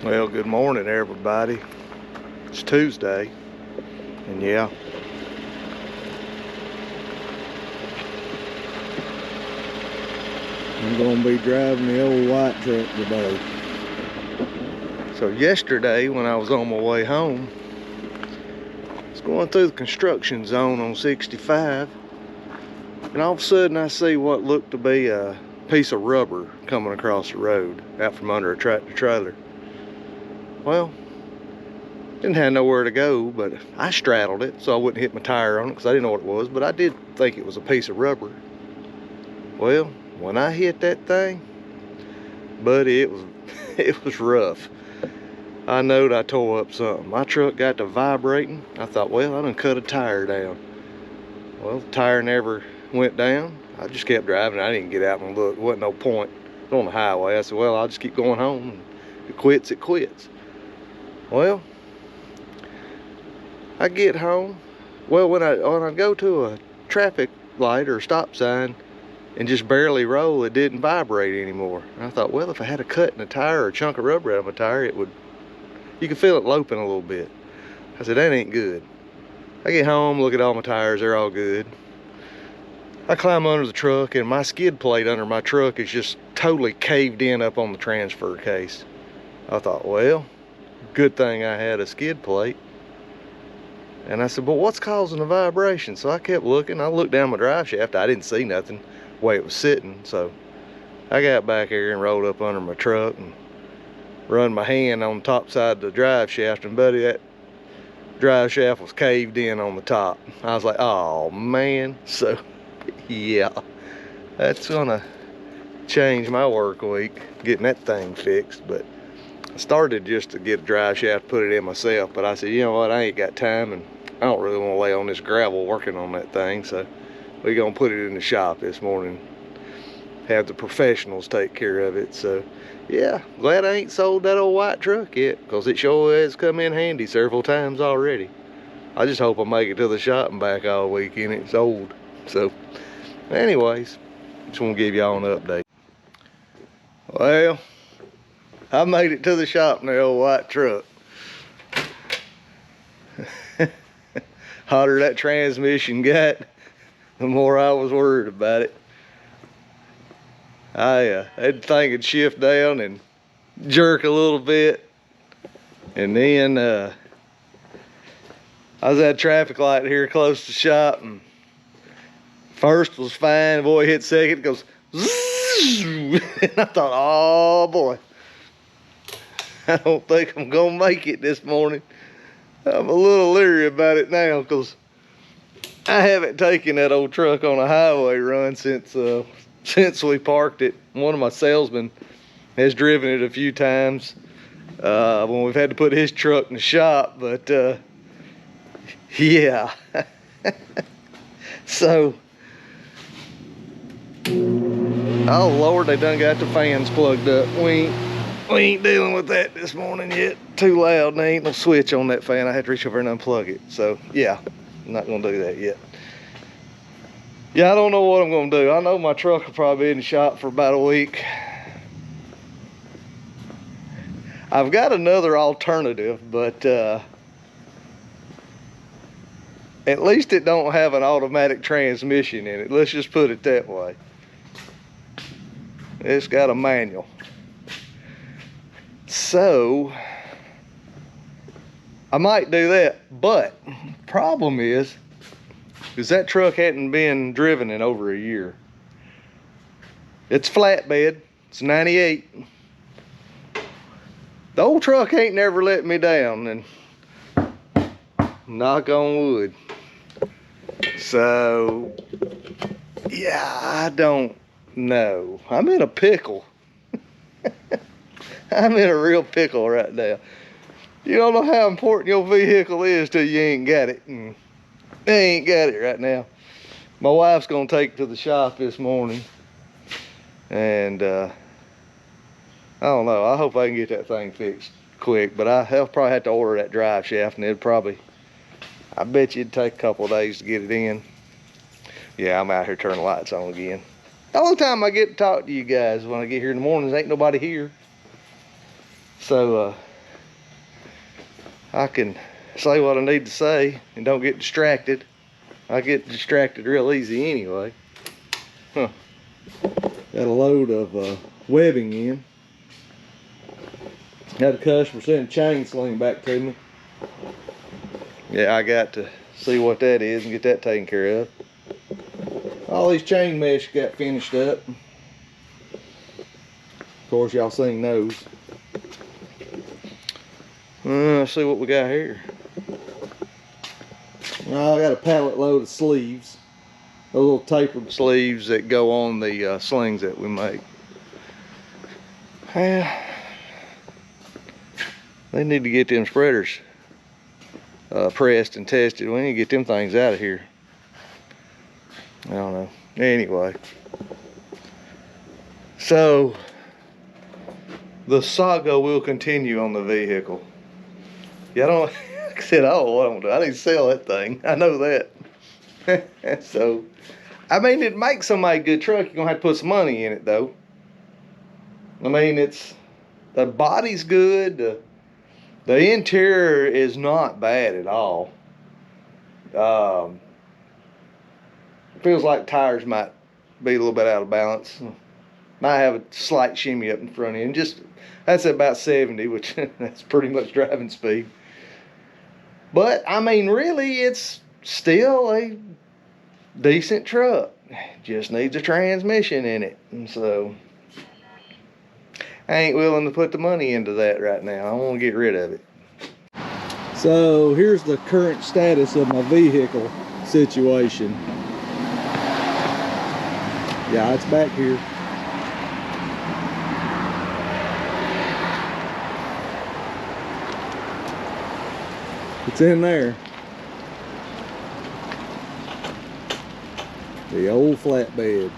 Well, good morning, everybody. It's Tuesday, and yeah, I'm gonna be driving the old white truck today. so yesterday when I was on my way home, I was going through the construction zone on 65, and all of a sudden I see what looked to be a piece of rubber coming across the road out from under a tractor trailer. Well, didn't have nowhere to go, but I straddled it so I wouldn't hit my tire on it because I didn't know what it was, but I did think it was a piece of rubber. Well, when I hit that thing, buddy, it was rough. I knowed I tore up something. My truck got to vibrating. I thought, well, I done cut a tire down. Well, the tire never went down. I just kept driving. I didn't get out and look. There wasn't no point. It was on the highway. I said, well, I'll just keep going home. And if it quits, it quits. Well, I get home. Well, when I go to a traffic light or a stop sign and just barely roll, it didn't vibrate anymore. And I thought, well, if I had a cut in a tire or a chunk of rubber out of my tire, it would, you could feel it loping a little bit. I said, that ain't good. I get home, look at all my tires, they're all good. I climb under the truck, and my skid plate under my truck is just totally caved in up on the transfer case. I thought, well, good thing I had a skid plate. And I said, but what's causing the vibration? So I kept looking. I looked down my drive shaft. I didn't see nothing the way it was sitting. So I got back here and rolled up under my truck and run my hand on the top side of the drive shaft. And buddy, that drive shaft was caved in on the top. I was like, oh man. So yeah, that's gonna change my work week, getting that thing fixed. But I started just to get a drive shaft, put it in myself, but I said, you know what, I ain't got time, and I don't really want to lay on this gravel working on that thing, so we're gonna put it in the shop this morning, have the professionals take care of it. So yeah, glad I ain't sold that old white truck yet, because it sure has come in handy several times already. I just hope I make it to the shop and back all weekend. It's old. So anyways, just want to give y'all an update. Well, I made it to the shop in the old white truck. Hotter that transmission got, the more I was worried about it. I had the thing would shift down and jerk a little bit, and then I was at a traffic light here close to the shop, and first was fine. Boy, hit second, it goes zzz, and I thought, oh boy, I don't think I'm gonna make it this morning. I'm a little leery about it now, because I haven't taken that old truck on a highway run since we parked it. One of my salesmen has driven it a few times when we've had to put his truck in the shop, but yeah. So, oh Lord, they done got the fans plugged up. We ain't dealing with that this morning yet. Too loud, and there ain't no switch on that fan. I had to reach over and unplug it. So yeah, I'm not gonna do that yet. Yeah, I don't know what I'm gonna do. I know my truck will probably be in the shop for about a week. I've got another alternative, but at least it don't have an automatic transmission in it. Let's just put it that way. It's got a manual. So I might do that, but problem is that truck hadn't been driven in over a year. It's flatbed, it's 98. The old truck ain't never let me down, and knock on wood. So yeah, I don't know. I'm in a pickle. I'm in a real pickle right now. You don't know how important your vehicle is till you ain't got it, and they ain't got it right now. My wife's gonna take it to the shop this morning, and I don't know. I hope I can get that thing fixed quick, but I'll probably have to order that drive shaft, and it'd probably, I bet you it'd take a couple of days to get it in. Yeah, I'm out here turning the lights on again. The only time I get to talk to you guys when I get here in the mornings, ain't nobody here. So I can say what I need to say and don't get distracted. I get distracted real easy anyway. Huh. Got a load of webbing in. Had a customer send a chain sling back to me. Yeah, I got to see what that is and get that taken care of. All these chain mesh got finished up. Of course, y'all seen those. Let's see what we got here. I got a pallet load of sleeves. Those little tapered sleeves that go on the slings that we make. Yeah. They need to get them spreaders pressed and tested. We need to get them things out of here. I don't know. Anyway. So, the saga will continue on the vehicle. Yeah, I don't, like I said, I need to sell that thing. I know that. So, I mean, it makes somebody a good truck. You're going to have to put some money in it, though. I mean, the body's good. The interior is not bad at all. Feels like tires might be a little bit out of balance. Might have a slight shimmy up in front end. That's about 70, which that's pretty much driving speed. But, I mean, really, it's still a decent truck. Just needs a transmission in it. And so, I ain't willing to put the money into that right now. I want to get rid of it. So, here's the current status of my vehicle situation. Yeah, it's back here. It's in there. The old flatbed.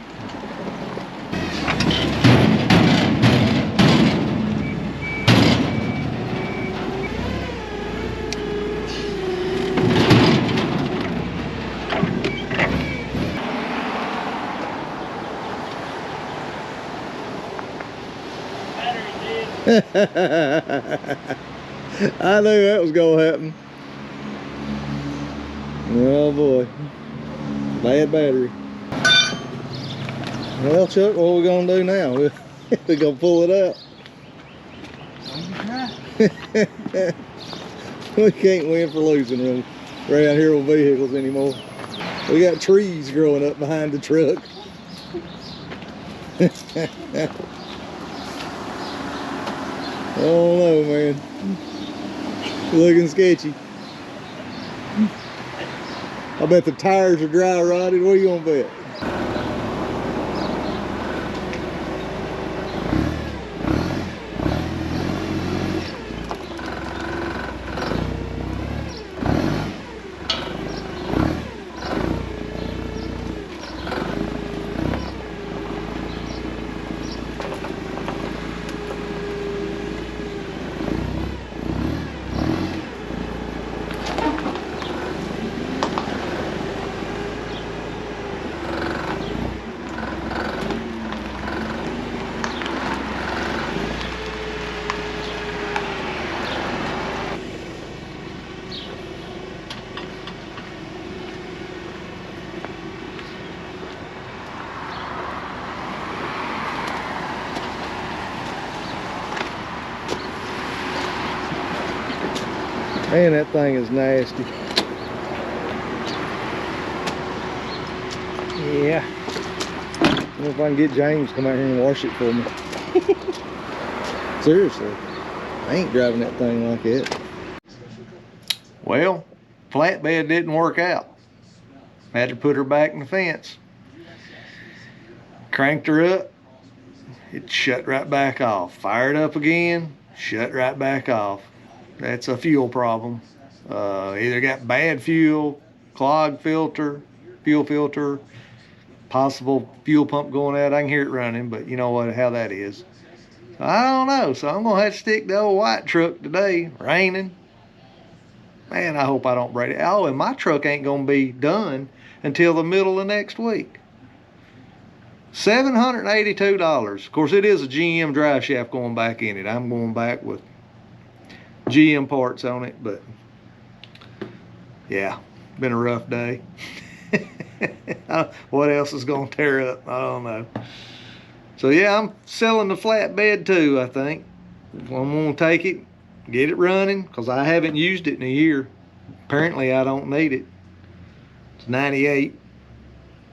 I knew that was gonna happen. Oh boy, bad battery. Well, Chuck, what are we gonna do now? We're gonna pull it out. We can't win for losing them around here with vehicles anymore. We got trees growing up behind the truck. Oh no, man. Looking sketchy. I bet the tires are dry rotted. What are you gonna bet? Man, that thing is nasty. Yeah. I don't know if I can get James to come out here and wash it for me. Seriously. I ain't driving that thing like that. Well, flatbed didn't work out. Had to put her back in the fence. Cranked her up. It shut right back off. Fired up again. Shut right back off. That's a fuel problem. Either got bad fuel, clogged filter, fuel filter, possible fuel pump going out. I can hear it running, but you know what? How that is. I don't know. So I'm gonna have to stick the old white truck today. Raining. Man, I hope I don't break it. Oh, and my truck ain't gonna be done until the middle of next week. $782. Of course, it is a GM drive shaft going back in it. I'm going back with GM parts on it, but yeah, been a rough day. What else is gonna tear up? I don't know. So yeah, I'm selling the flatbed too, I think. I'm gonna take it, get it running, because I haven't used it in a year. Apparently I don't need it. It's 98.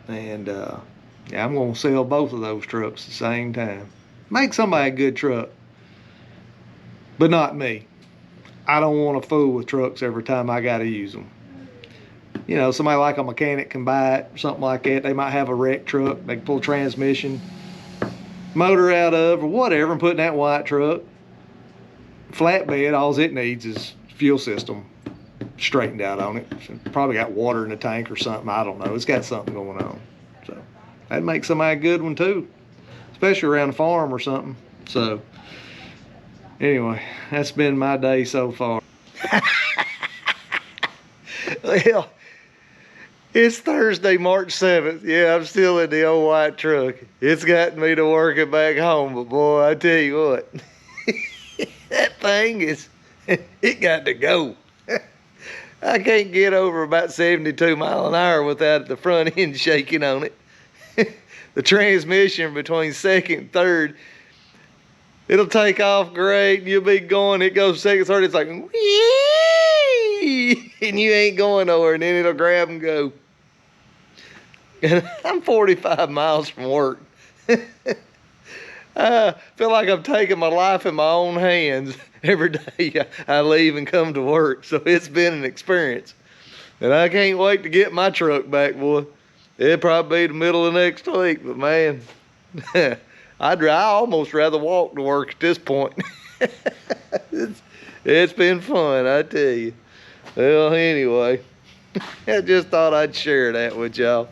And yeah, I'm gonna sell both of those trucks at the same time. Make somebody a good truck, but not me. I don't want to fool with trucks every time I gotta use them. You know, somebody like a mechanic can buy it or something like that. They might have a wrecked truck, they can pull transmission, motor out of, or whatever, and put in that white truck. Flatbed, all it needs is fuel system straightened out on it. So probably got water in the tank or something. I don't know. It's got something going on. So that'd make somebody a good one too, especially around the farm or something. So anyway, that's been my day so far. Well, it's Thursday, March 7th. Yeah, I'm still in the old white truck. It's gotten me to working back home, but boy, I tell you what, that thing is, it got to go. I can't get over about 72 miles an hour without the front end shaking on it. The transmission between second and third, it'll take off great, and you'll be going, it goes second, third, it's like, whee! And you ain't going nowhere, and then it'll grab and go. And I'm 45 miles from work. I feel like I'm taking my life in my own hands every day I leave and come to work. So it's been an experience. And I can't wait to get my truck back, boy. It'll probably be the middle of next week, but man, I'd almost rather walk to work at this point. It's been fun, I tell you. Well, anyway, I just thought I'd share that with y'all.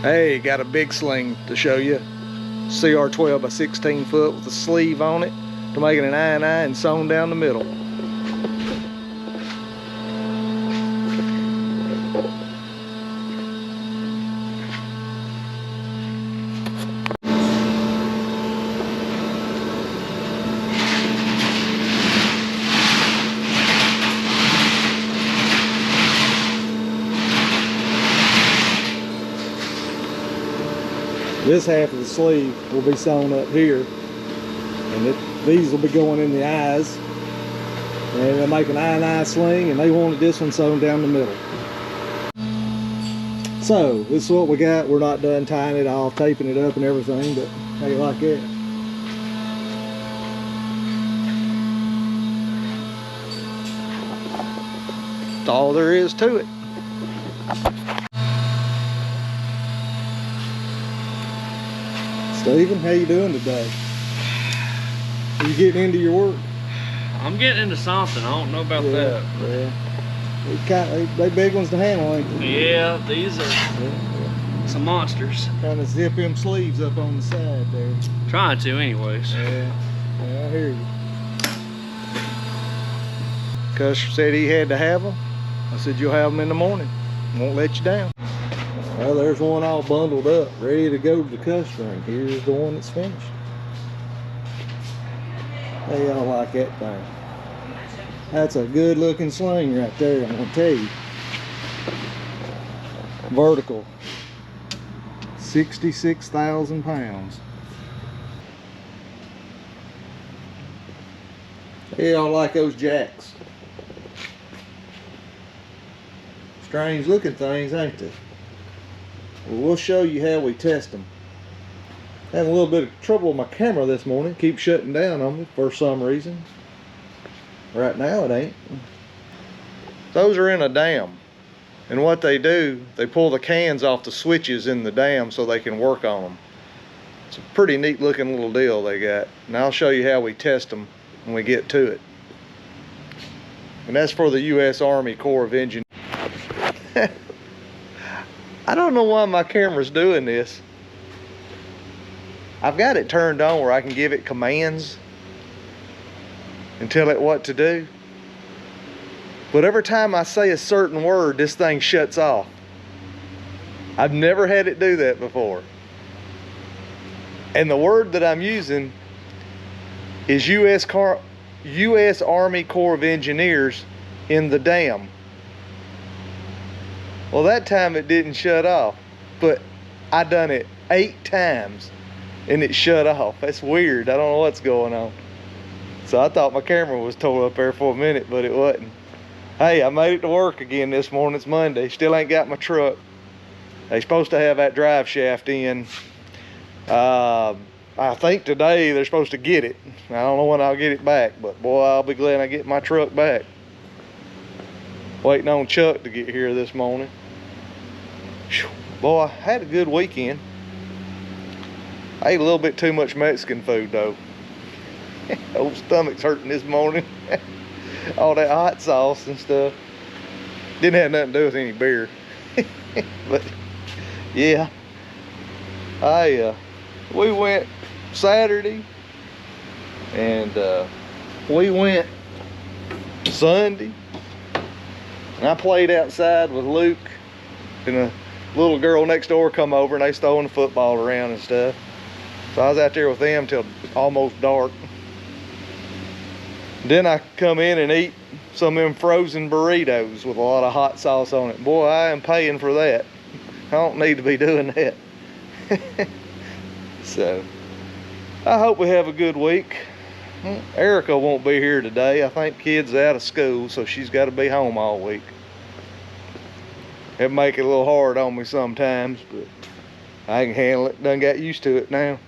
Hey, got a big sling to show you. CR 12 by 16 foot with a sleeve on it to make it an I and sewn down the middle. This half of the sleeve will be sewn up here, and these will be going in the eyes, and they'll make an eye sling, and they wanted this one sewn down the middle. So this is what we got. We're not done tying it off, taping it up and everything, but how you like that? That's all there is to it. Steven, how you doing today? Are you getting into your work? I'm getting into something. I don't know about that. Yeah. They big ones to handle, ain't they? Yeah, these are some monsters. Trying to zip them sleeves up on the side there. Trying to, anyways. Yeah, I hear you. Customer said he had to have them. I said, you'll have them in the morning. Won't let you down. Well, there's one all bundled up, ready to go to the customer, and here's the one that's finished. How y'all like that thing? That's a good looking sling right there, I'm gonna tell you. Vertical. 66,000 pounds. How y'all like those jacks? Strange looking things, ain't they? Well, we'll show you how we test them. Having a little bit of trouble with my camera this morning. Keep shutting down on me for some reason. Right now it ain't. Those are in a dam. And what they do, they pull the cans off the switches in the dam so they can work on them. It's a pretty neat looking little deal they got. And I'll show you how we test them when we get to it. And that's for the U.S. Army Corps of Engineers. I don't know why my camera's doing this. I've got it turned on where I can give it commands and tell it what to do. But every time I say a certain word, this thing shuts off. I've never had it do that before. And the word that I'm using is U.S. Army Corps of Engineers in the dam. Well, that time it didn't shut off, but I done it 8 times and it shut off. That's weird. I don't know what's going on. So I thought my camera was tore up there for a minute, but it wasn't. Hey, I made it to work again this morning. It's Monday. Still ain't got my truck. They supposed to have that drive shaft in. I think today they're supposed to get it. I don't know when I'll get it back, but boy, I'll be glad I get my truck back. Waiting on Chuck to get here this morning. Boy, I had a good weekend. I ate a little bit too much Mexican food though. Old stomach's hurting this morning. All that hot sauce and stuff. Didn't have nothing to do with any beer. But yeah, we went Saturday and we went Sunday, and I played outside with Luke, and a little girl next door come over and they throwing the football around and stuff. So I was out there with them till almost dark. Then I come in and eat some of them frozen burritos with a lot of hot sauce on it. Boy, I am paying for that. I don't need to be doing that. So, I hope we have a good week. Erica won't be here today. I think kids are out of school, so she's got to be home all week. It make it a little hard on me sometimes, but I can handle it. Done got used to it now.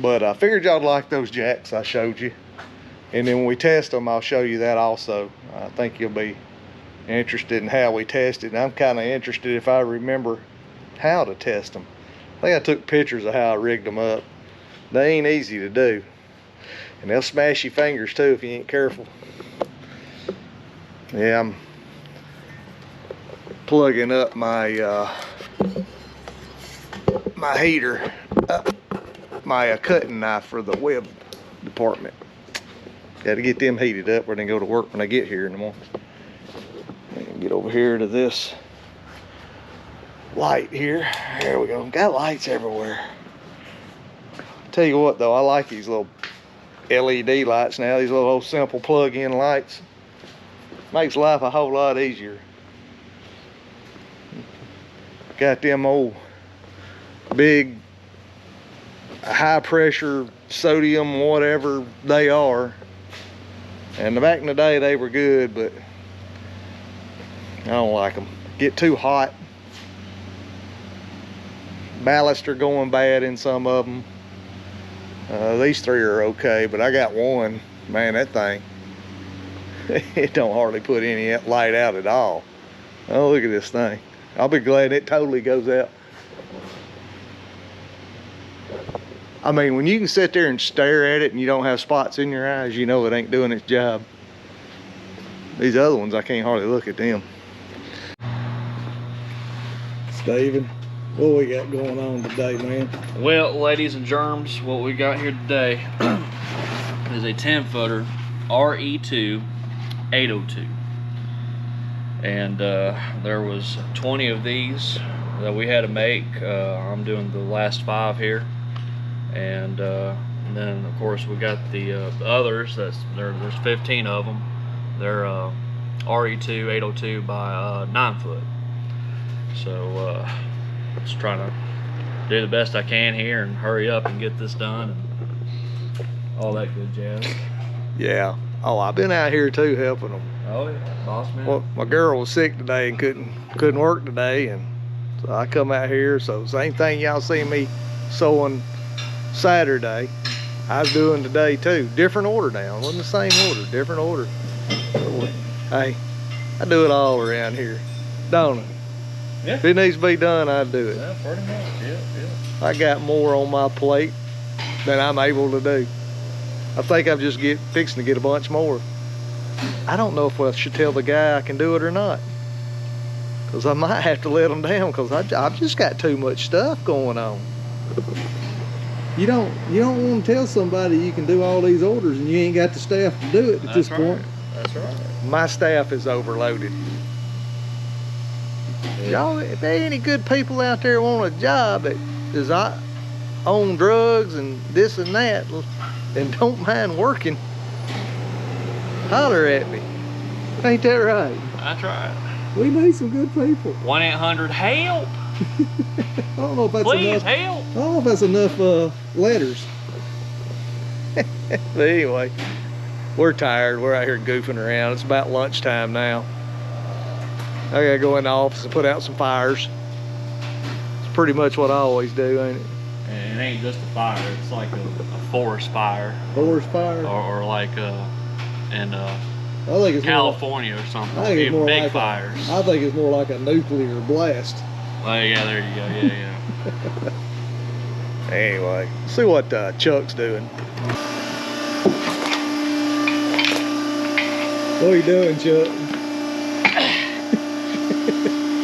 But I figured y'all'd like those jacks I showed you. And then when we test them, I'll show you that also. I think you'll be interested in how we test it. And I'm kind of interested if I remember how to test them. I think I took pictures of how I rigged them up. They ain't easy to do. And they'll smash your fingers too if you ain't careful. Yeah, I'm plugging up my my heater, my cutting knife for the web department. Got to get them heated up where they go to work when I get here in the morning. Get over here to this light here. There we go. Got lights everywhere. Tell you what though, I like these little LED lights now. These little old simple plug-in lights. Makes life a whole lot easier. Got them old big high pressure sodium whatever they are, and back in the day they were good, but I don't like them. Get too hot. Ballast are going bad in some of them. These 3 are okay, but I got one. Man, that thing, it don't hardly put any light out at all. Oh, look at this thing. I'll be glad it totally goes out. I mean, when you can sit there and stare at it and you don't have spots in your eyes, you know it ain't doing its job. These other ones, I can't hardly look at them. Steven, what we got going on today, man? Well, ladies and germs, what we got here today is a 10-footer RE2 802. And there was 20 of these that we had to make. I'm doing the last 5 here. And then of course we got the others. There's 15 of them. They're RE2 802 by 9 foot. So just trying to do the best I can here and hurry up and get this done and all that good jazz. Yeah. Oh, I've been out here too helping them. Oh yeah, boss man. Well, my girl was sick today and couldn't work today, and so I come out here. So same thing y'all see me sewing Saturday, I was doing today too. Different order now. It wasn't the same order, different order. Hey, I do it all around here, don't I? Yeah. If it needs to be done, I do it. Yeah, pretty much. Yeah. I got more on my plate than I'm able to do. I think I'm just fixing to get a bunch more. I don't know if I should tell the guy I can do it or not, because I might have to let him down, because I've just got too much stuff going on. You don't want to tell somebody you can do all these orders and you ain't got the staff to do it at this point. That's right. My staff is overloaded. Y'all, if there ain't any good people out there want a job, on drugs and this and that and don't mind working, holler at me. Ain't that right? That's right. We need some good people. 1-800-HELP. I don't know if that's Please enough. help. I don't know if that's enough letters. But anyway, we're tired. We're out here goofing around. It's about lunchtime now. I gotta go in the office and put out some fires. It's pretty much what I always do, ain't it? And it ain't just a fire, it's like a forest fire. Forest fire. Or like in I think it's California or something. More, I think it's more Big like fires. I think it's more like a nuclear blast. Well, yeah, there you go. Yeah. Anyway, see what Chuck's doing. What are you doing, Chuck?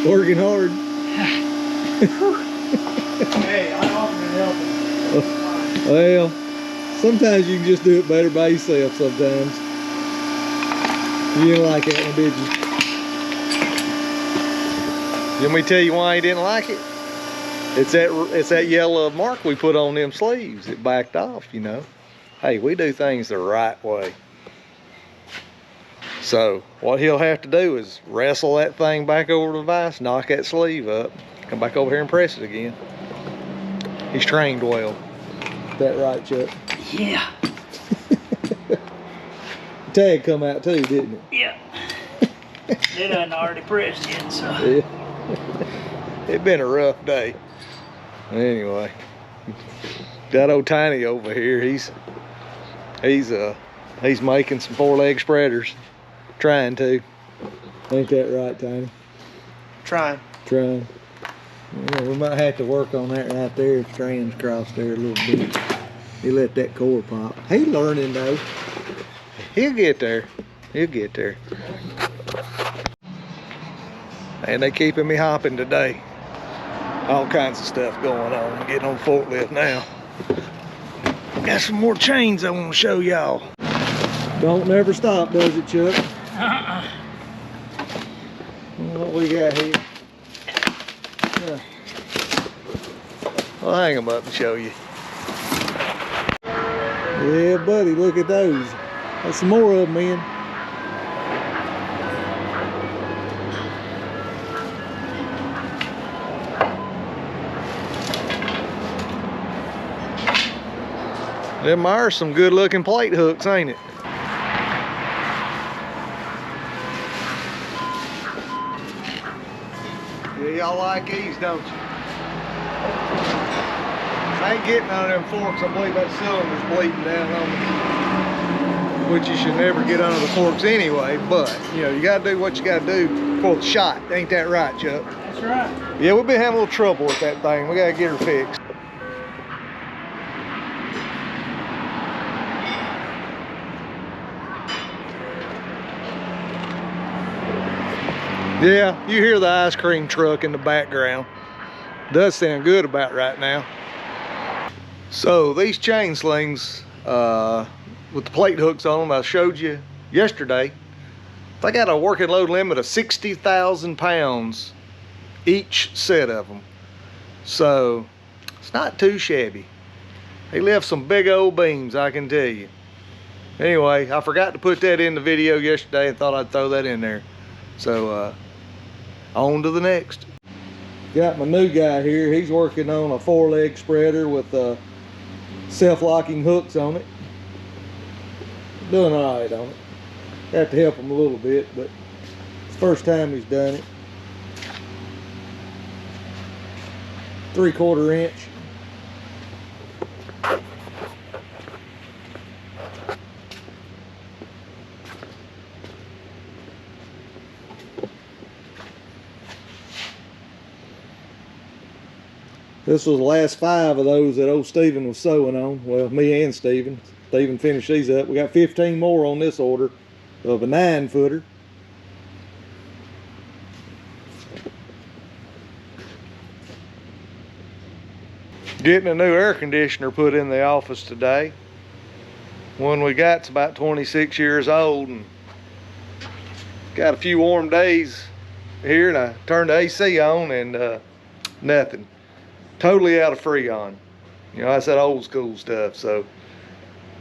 Working hard. Hey, I'm offering helping. Well, sometimes you can just do it better by yourself sometimes. You didn't like that one, did you? Let me tell you why he didn't like it. It's that yellow mark we put on them sleeves. It backed off, you know. Hey, we do things the right way. So what he'll have to do is wrestle that thing back over the vise, knock that sleeve up, come back over here and press it again. He's trained well. Is that right, Chuck? Yeah. Tag come out too, didn't it? Yeah. They done already pressed it, so. Yeah. It's been a rough day. Anyway, that old Tiny over here, he's making some 4-leg spreaders, trying to. Ain't that right, Tiny? Trying. Trying. Yeah, we might have to work on that right there. Strands crossed there a little bit. He let that cord pop. He learning though. He'll get there. He'll get there. And they keeping me hopping today. All kinds of stuff going on. I'm getting on the forklift now. Got some more chains I want to show y'all. Don't never stop, does it, Chuck? What we got here? Yeah. I'll hang them up and show you. Yeah, buddy, look at those. That's some more of them in. Them are some good looking plate hooks, ain't it? Yeah, y'all like these, don't you? I ain't getting none of them forks. I believe that cylinder's bleeding down on me. Which you should never get under the forks anyway, but you know, you gotta do what you gotta do for the shot. Ain't that right, Chuck? That's right. Yeah, we've been having a little trouble with that thing. We gotta get her fixed. Yeah, you hear the ice cream truck in the background. Does sound good about right now. So these chain slings with the plate hooks on them, I showed you yesterday, they got a working load limit of 60,000 pounds each set of them. So it's not too shabby. He left some big old beams, I can tell you. Anyway, I forgot to put that in the video yesterday and thought I'd throw that in there. So on to the next. Got my new guy here. He's working on a 4-leg spreader with self-locking hooks on it. Doing all right on it. Have to help him a little bit, but it's the first time he's done it. 3/4 inch. This was the last 5 of those that old Steven was sewing on. Well, me and Steven. Steven finished these up. We got 15 more on this order of a 9-footer. Getting a new air conditioner put in the office today. One we got's about 26 years old and got a few warm days here, and I turned the AC on and nothing. Totally out of Freon. You know, that's that old school stuff, so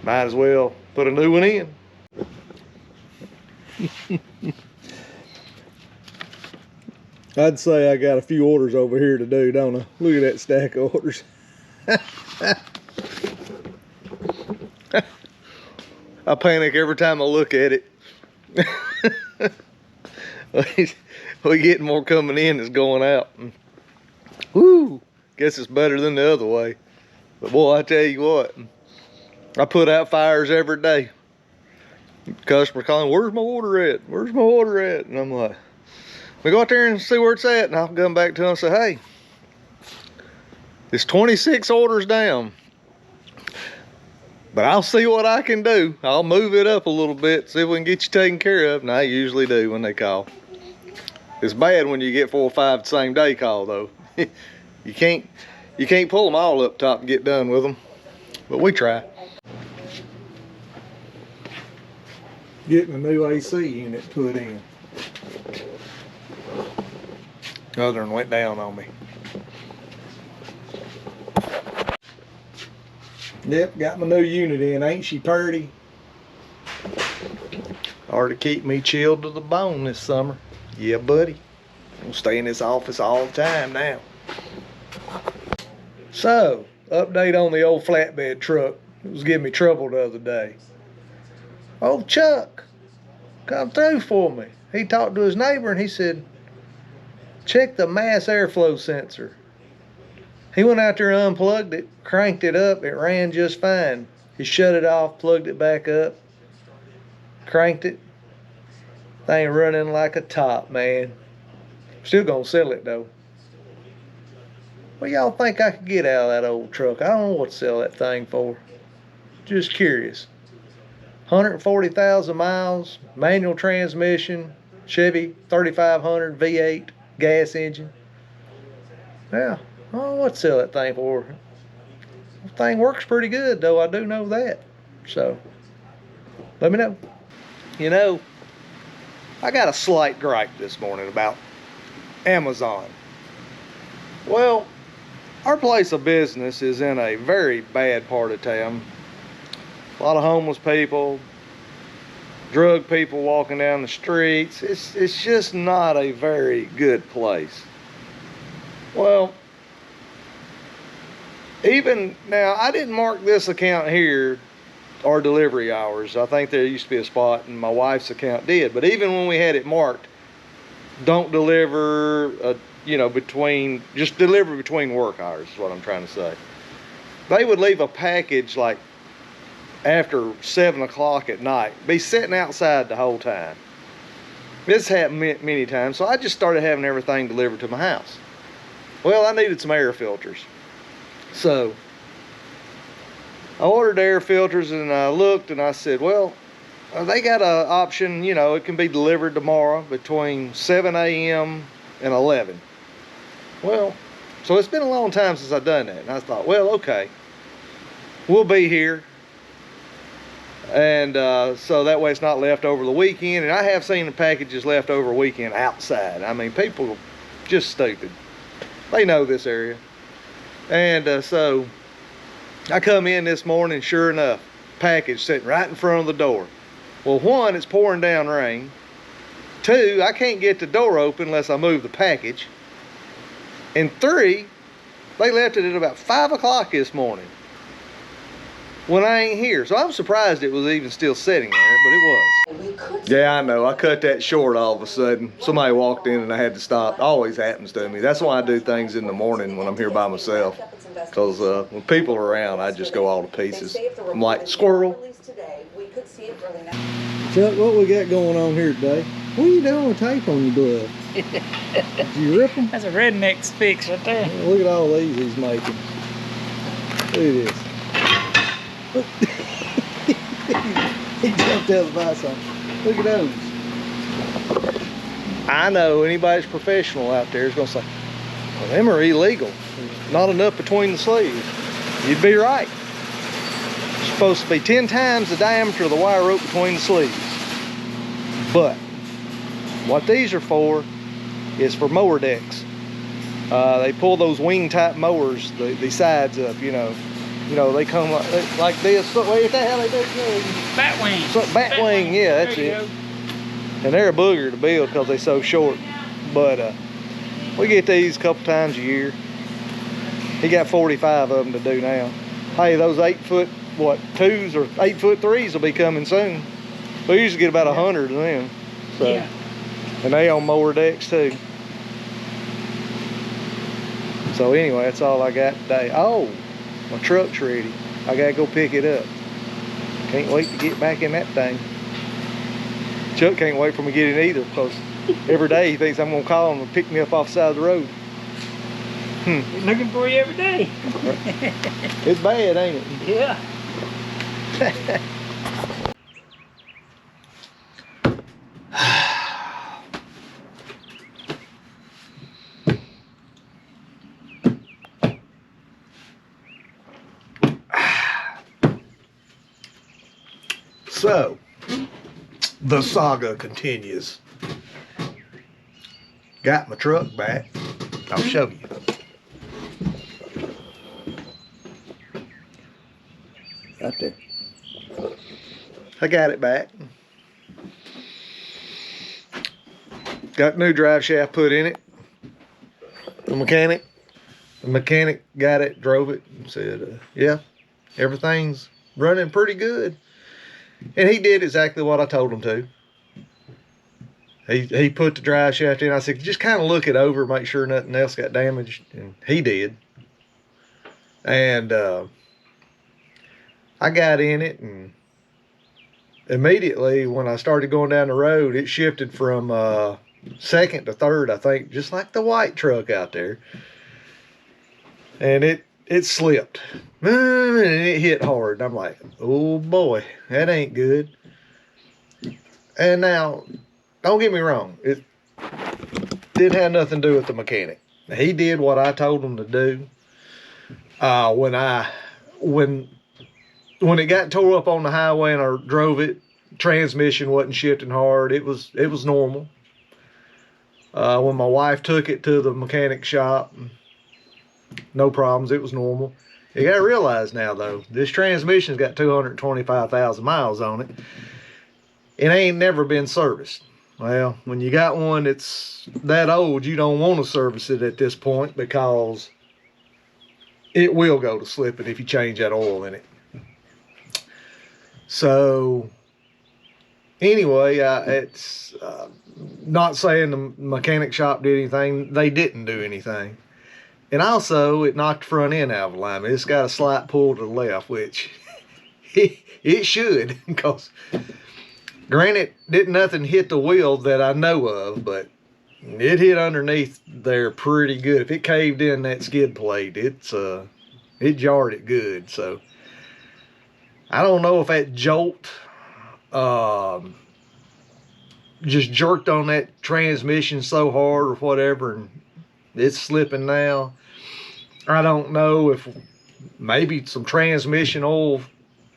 might as well put a new one in. I'd say I got a few orders over here to do, don't I? Look at that stack of orders. I panic every time I look at it. We get more coming in than going out. Woo! Guess it's better than the other way. But boy, I tell you what, I put out fires every day. Customer calling, where's my order at? Where's my order at? And I'm like, we go out there and see where it's at, and I'll come back to them and say, hey, it's 26 orders down, but I'll see what I can do. I'll move it up a little bit, see if we can get you taken care of, and I usually do when they call. It's bad when you get 4 or 5 the same day call, though. You can't pull them all up top and get done with them, but we try. Getting a new AC unit put in. Other one went down on me. Yep, got my new unit in. Ain't she purty? Hard to keep me chilled to the bone this summer. Yeah, buddy. I'm gonna stay in this office all the time now. So, update on the old flatbed truck. It was giving me trouble the other day. Old Chuck come through for me. He talked to his neighbor and he said, check the mass airflow sensor. He went out there and unplugged it, cranked it up, it ran just fine. He shut it off, plugged it back up, cranked it. Thing running like a top, man. Still gonna sell it though. What y'all think I could get out of that old truck? I don't know what to sell that thing for. Just curious. 140,000 miles, manual transmission, Chevy 3500 V8 gas engine. Yeah, I don't know what to sell that thing for. The thing works pretty good though, I do know that. So, let me know. You know, I got a slight gripe this morning about Amazon. Well, our place of business is in a very bad part of town. A lot of homeless people, drug people walking down the streets. It's just not a very good place. Well, even now, I didn't mark this account here our delivery hours. I think there used to be a spot and my wife's account did, but even when we had it marked, don't deliver, just deliver between work hours is what I'm trying to say. They would leave a package like after 7 o'clock at night, be sitting outside the whole time. This happened many times, so I just started having everything delivered to my house. Well, I needed some air filters. So I ordered air filters and I looked and I said, well, they got an option, it can be delivered tomorrow between 7 a.m. and 11. Well, so it's been a long time since I've done that. And I thought, well, okay, we'll be here. And so that way it's not left over the weekend. And I have seen the packages left over a weekend outside. I mean, people are just stupid. They know this area. And so I come in this morning, sure enough, package sitting right in front of the door. Well, 1, it's pouring down rain. 2, I can't get the door open unless I move the package. And 3, they left it at about 5 o'clock this morning when I ain't here. So I'm surprised it was even still sitting there, but it was. Yeah, I know. I cut that short all of a sudden. Somebody walked in and I had to stop. It always happens to me. That's why I do things in the morning when I'm here by myself. Because when people are around, I just go all to pieces. I'm like, squirrel. Chuck, what we got going on here today? What are you doing with tape on your glove? Did you rip them? That's a redneck's fix right there. Yeah, look at all these he's making. Look at this. He jumped out of the vice on. Look at those. I know anybody's professional out there is going to say, well, them are illegal. There's not enough between the sleeves. You'd be right. It's supposed to be 10 times the diameter of the wire rope between the sleeves. But what these are for is for mower decks. They pull those wing type mowers, the sides up, You know, they come like this. So, what the hell they do? Batwing. So, Batwing, yeah, that's it. And they're a booger to build because they're so short. But we get these a couple times a year. He got 45 of them to do now. Hey, those 8-foot, what, 2s or 8-foot 3s will be coming soon. We usually get about 100 of them. So, Yeah. and they on mower decks too. So anyway, that's all I got today. Oh, my truck's ready. I gotta go pick it up. Can't wait to get back in that thing. Chuck can't wait for me to get it either because every day he thinks I'm gonna call him and pick me up off the side of the road. He's looking for you every day. It's bad, ain't it? Yeah. So, the saga continues. Got my truck back. I'll show you. Right there. I got it back. Got new drive shaft put in it. The mechanic got it, drove it, and said, yeah, everything's running pretty good. And he did exactly what I told him to. He put the drive shaft in. I said, just kind of look it over, make sure nothing else got damaged. And he did. And I got in it, and immediately when I started going down the road, it shifted from second to third, I think, just like the white truck out there. And it slipped. And it hit hard. And I'm like, oh boy, that ain't good. And now, don't get me wrong, it didn't have nothing to do with the mechanic. He did what I told him to do. When it got tore up on the highway and I drove it, transmission wasn't shifting hard. It was normal. When my wife took it to the mechanic shop, no problems. It was normal. You got to realize now, though, this transmission's got 225,000 miles on it. It ain't never been serviced. Well, when you got one that's that old, you don't want to service it at this point because it will go to slipping if you change that oil in it. So, anyway, it's not saying the mechanic shop did anything. They didn't do anything. And also, it knocked the front end out of alignment. It's got a slight pull to the left, which it should, because granted, didn't nothing hit the wheel that I know of, but it hit underneath there pretty good. If it caved in that skid plate, it jarred it good. So I don't know if that jolt just jerked on that transmission so hard or whatever, and it's slipping now. I don't know if maybe some transmission oil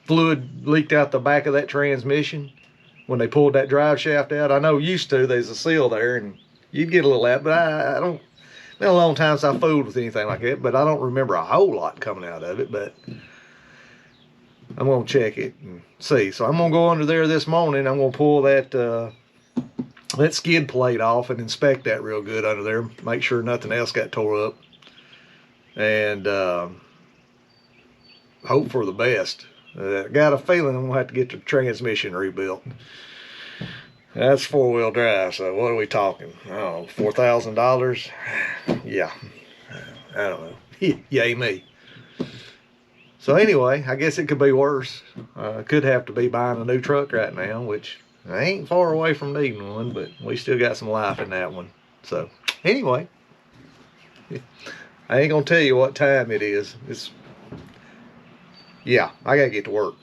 fluid leaked out the back of that transmission when they pulled that drive shaft out. I know used to there's a seal there and you'd get a little out, but I don't, it's been a long time since I fooled with anything like that, but I don't remember a whole lot coming out of it. But I'm gonna check it and see. So I'm gonna go under there this morning. I'm gonna pull that skid plate off and inspect that real good under there, make sure nothing else got tore up, and hope for the best. Got a feeling I'm gonna have to get the transmission rebuilt. That's four-wheel drive, so what are we talking? Oh, $4,000? Yeah, I don't know. Yay me. So anyway, I guess it could be worse. Could have to be buying a new truck right now, which I ain't far away from needing one, but we still got some life in that one. So anyway, I ain't gonna tell you what time it is. Yeah, I gotta get to work.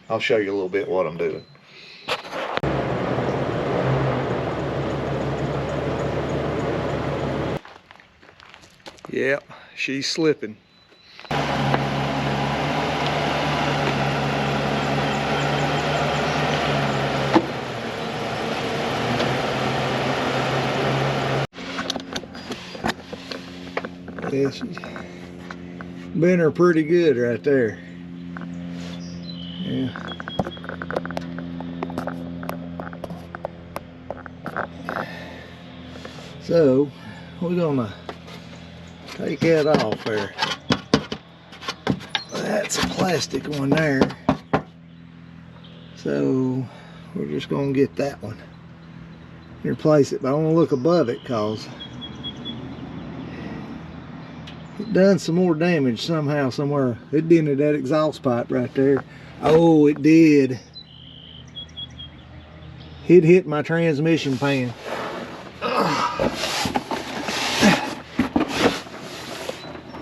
I'll show you a little bit what I'm doing. Yep, she's slipping. Yeah, Been her pretty good right there. Yeah. So we're gonna take that off there. That's a plastic one there. So we're just gonna get that one. Replace it, but I want to look above it because it done some more damage somehow, somewhere. It dented that exhaust pipe right there. Oh, it did. It hit my transmission pan.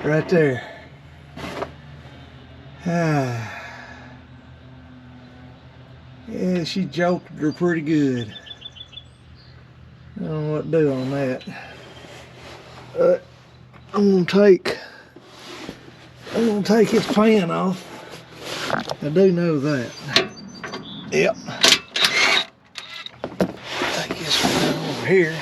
Right there. Yeah, she jolted her pretty good. I don't know what to do on that. I'm gonna take his pan off. I do know that. Yep. Take this one over here.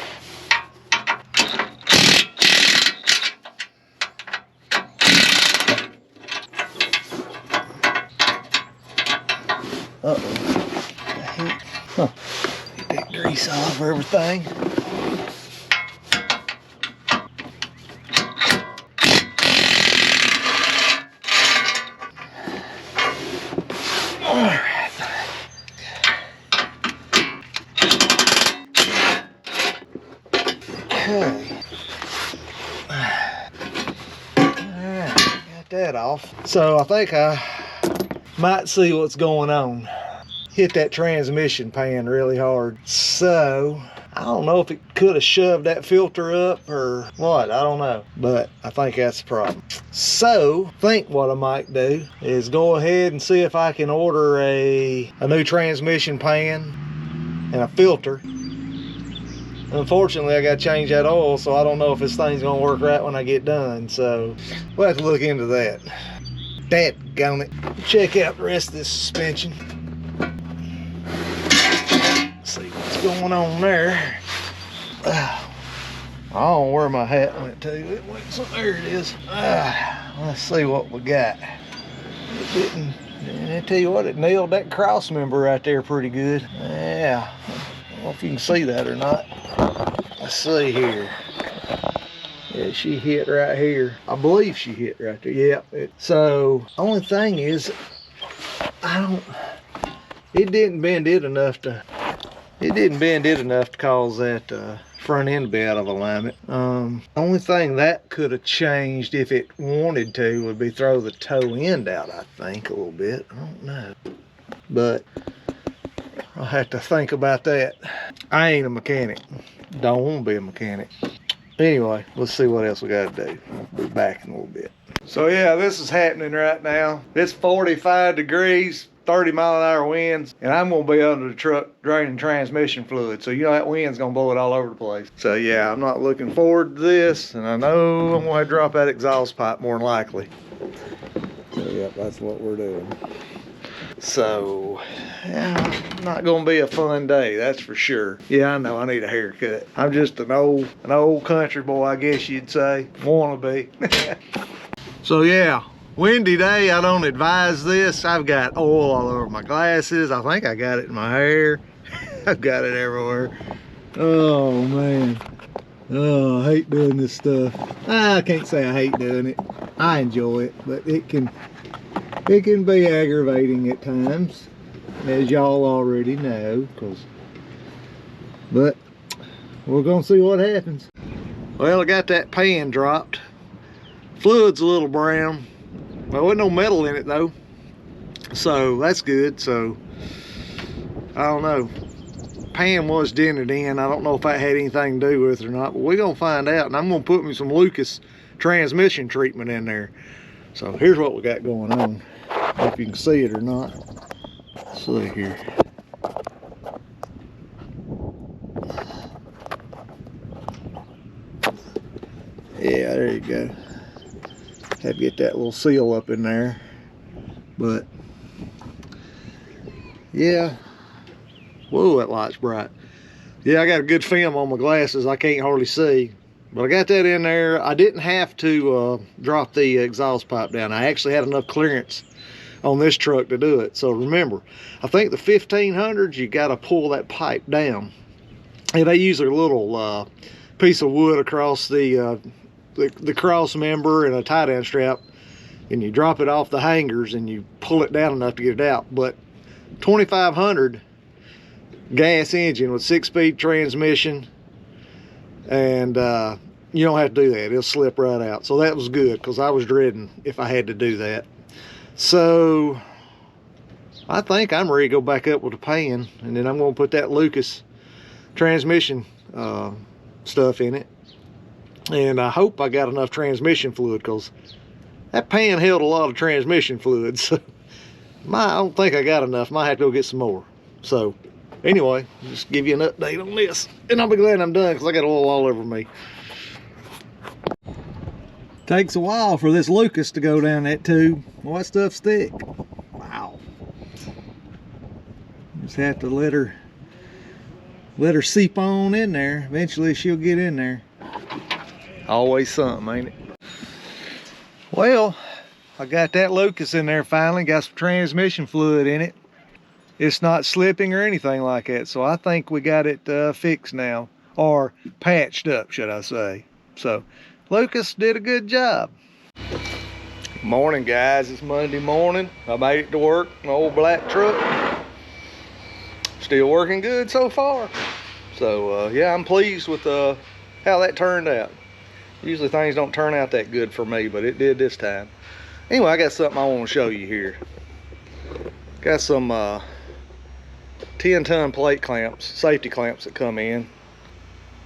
Uh-oh. Huh. Get that grease off everything. Alright. Okay. Alright, got that off. So I think I might see what's going on. Hit that transmission pan really hard. So I don't know if it could have shoved that filter up or what, I don't know. But I think that's the problem. So I think what I might do is go ahead and see if I can order a new transmission pan and a filter. Unfortunately, I got to change that oil, so I don't know if this thing's going to work right when I get done. So we'll have to look into that. Dadgummit. Check out the rest of this suspension. See what's going on there. I don't know where my hat went to. It went, so there it is. Let's see what we got. It didn't. I tell you what, it nailed that cross member right there pretty good. Yeah. I don't know if you can see that or not. Let's see here. Yeah, she hit right here. I believe she hit right there. Yep. So only thing is, it didn't bend it enough to. It didn't bend it enough to cause that front end to be out of alignment. Only thing that could have changed if it wanted to would be throw the toe end out, I think, a little bit. I don't know. But I'll have to think about that. I ain't a mechanic. Don't want to be a mechanic. Anyway, let's see what else we got to do. I'll be back in a little bit. So yeah, this is happening right now. It's 45 degrees. 30-mile-an-hour winds, and I'm gonna be under the truck draining transmission fluid. So you know that wind's gonna blow it all over the place. So yeah, I'm not looking forward to this, and I know I'm gonna have to drop that exhaust pipe more than likely. So yeah, that's what we're doing. So yeah, not gonna be a fun day, that's for sure. Yeah, I know I need a haircut. I'm just an old country boy, I guess you'd say. Wanna be. So yeah. Windy day, I don't advise this. I've got oil all over my glasses. I think I got it in my hair. I've got it everywhere. Oh man. Oh, I hate doing this stuff. I can't say I hate doing it. I enjoy it, but it can be aggravating at times, as y'all already know, but we're gonna see what happens. Well, I got that pan dropped. Fluid's a little brown. Well, there wasn't no metal in it though, so that's good. So I don't know. Pan was dented in. I don't know if that had anything to do with it or not, but we're gonna find out. And I'm gonna put me some Lucas transmission treatment in there. So here's what we got going on. I don't know if you can see it or not. Let's see here. Yeah, there you go. Had to get that little seal up in there, but yeah. Whoa, that light's bright. Yeah, I got a good film on my glasses. I can't hardly see, But I got that in there. I didn't have to drop the exhaust pipe down. I actually had enough clearance on this truck to do it. So remember, I think the 1500s, you got to pull that pipe down. And they use a little piece of wood across the cross member and a tie-down strap, and you drop it off the hangers and you pull it down enough to get it out. But 2500 gas engine with 6-speed transmission, and you don't have to do that. It'll slip right out. So that was good, because I was dreading if I had to do that. So I think I'm ready to go back up with the pan, and then I'm going to put that Lucas transmission stuff in it. And I hope I got enough transmission fluid, because that pan held a lot of transmission fluid. So I don't think I got enough. Might have to go get some more. So anyway, just give you an update on this, and I'll be glad I'm done, because I got oil all over me. Takes a while for this Lucas to go down that tube. Well, that stuff's thick. Wow. Just have to let her seep on in there. Eventually she'll get in there. Always something, ain't it? Well, I got that Lucas in there finally. Got some transmission fluid in it. It's not slipping or anything like that, so I think we got it fixed now, or patched up, should I say. So Lucas did a good job. Morning, guys. It's Monday morning. I made it to work, my old black truck. Still working good so far. So yeah, I'm pleased with how that turned out. Usually things don't turn out that good for me, but it did this time. Anyway, I got something I want to show you here. Got some 10-ton plate clamps, safety clamps that come in.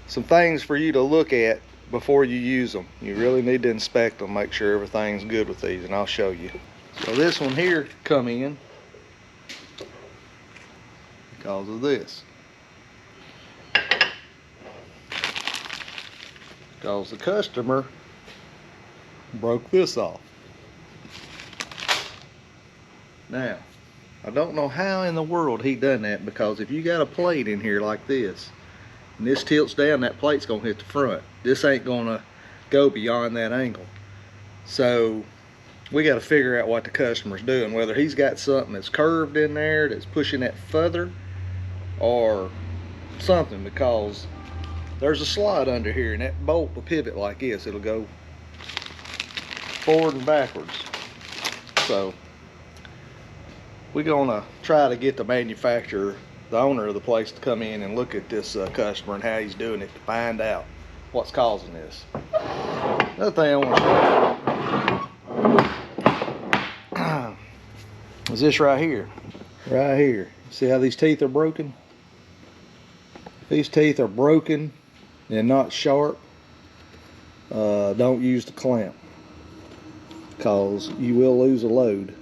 Some things for you to look at before you use them. You really need to inspect them, make sure everything's good with these, and I'll show you. So this one here come in because of this. Because the customer broke this off. Now, I don't know how in the world he done that, because if you got a plate in here like this, and this tilts down, that plate's gonna hit the front. This ain't gonna go beyond that angle. So we got to figure out what the customer's doing, whether he's got something that's curved in there that's pushing that further or something, because there's a slot under here, and that bolt will pivot like this. It'll go forward and backwards. So we're gonna try to get the manufacturer, the owner of the place, to come in and look at this customer and how he's doing it, to find out what's causing this. Another thing I want to show you is this right here. Right here. See how these teeth are broken? If these teeth are broken and not sharp, don't use the clamp, because you will lose a load.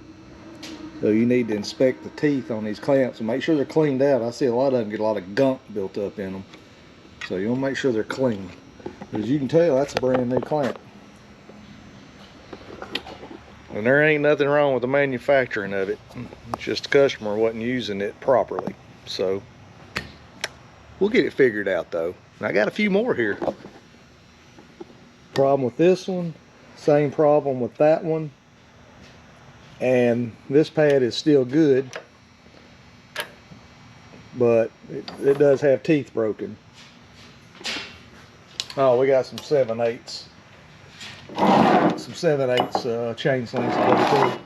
So you need to inspect the teeth on these clamps and make sure they're cleaned out. I see a lot of them get a lot of gunk built up in them. So you want to make sure they're clean. As you can tell, that's a brand new clamp. And there ain't nothing wrong with the manufacturing of it. It's just the customer wasn't using it properly. So we'll get it figured out though. And I got a few more here. Problem with this one, same problem with that one. And this pad is still good, but it does have teeth broken. Oh, we got some 7/8. Some 7/8 chain slings to go too.